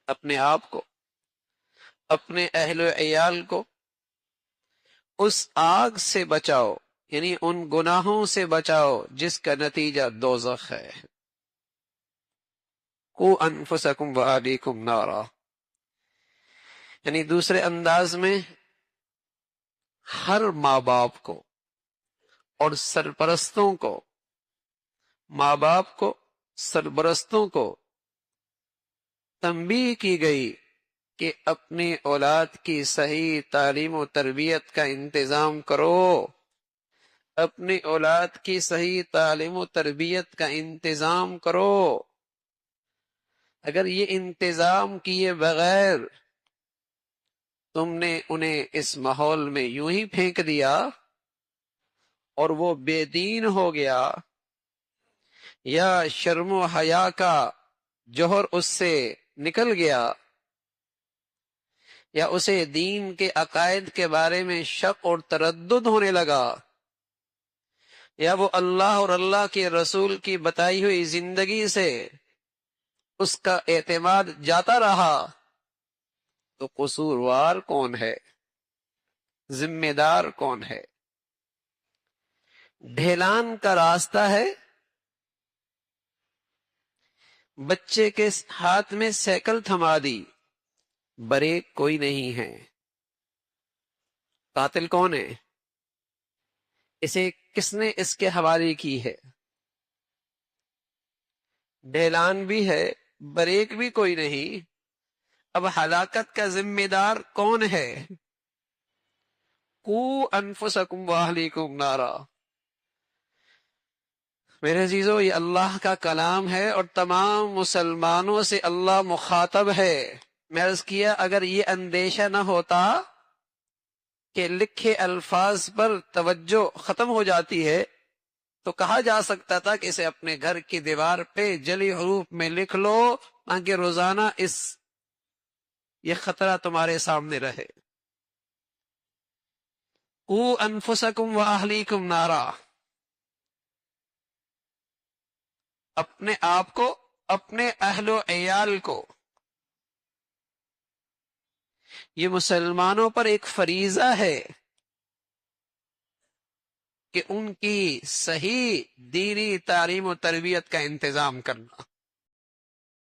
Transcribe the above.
اپنے آپ کو، اپنے اہل و عیال کو اس آگ سے بچاؤ، یعنی ان گناہوں سے بچاؤ جس کا نتیجہ دوزخ ہے۔ قُوا انفسکم واہلیکم نارا، یعنی دوسرے انداز میں ہر ماں باپ کو اور سرپرستوں کو، ماں باپ کو، سرپرستوں کو تنبیہ کی گئی کہ اپنی اولاد کی صحیح تعلیم و تربیت کا انتظام کرو، اپنی اولاد کی صحیح تعلیم و تربیت کا انتظام کرو۔ اگر یہ انتظام کیے بغیر تم نے انہیں اس ماحول میں یوں ہی پھینک دیا اور وہ بے دین ہو گیا، یا شرم و حیا کا جوہر اس سے نکل گیا، یا اسے دین کے عقائد کے بارے میں شک اور تردد ہونے لگا، یا وہ اللہ اور اللہ کے رسول کی بتائی ہوئی زندگی سے اس کا اعتماد جاتا رہا، تو قصوروار کون ہے؟ ذمہ دار کون ہے؟ ڈھیلان کا راستہ ہے، بچے کے ہاتھ میں سائیکل تھما دی، بریک کوئی نہیں ہے، قاتل کون ہے؟ اسے کس نے اس کے حوالے کی ہے؟ ڈھیلان بھی ہے، بریک بھی کوئی نہیں، اب ہلاکت کا ذمہ دار کون ہے؟ قُوا انفسکم واہلیکم نارا۔ میرے عزیزو، یہ اللہ کا کلام ہے اور تمام مسلمانوں سے اللہ مخاطب ہے۔ میں عرض کیا اگر یہ اندیشہ نہ ہوتا کہ لکھے الفاظ پر توجہ ختم ہو جاتی ہے تو کہا جا سکتا تھا کہ اسے اپنے گھر کی دیوار پہ جلی حروف میں لکھ لو تاکہ روزانہ یہ خطرہ تمہارے سامنے رہے۔ قُوا انفسکم واہلیکم نارا، اپنے آپ کو، اپنے اہل و عیال کو۔ یہ مسلمانوں پر ایک فریضہ ہے کہ ان کی صحیح دینی تعلیم و تربیت کا انتظام کرنا۔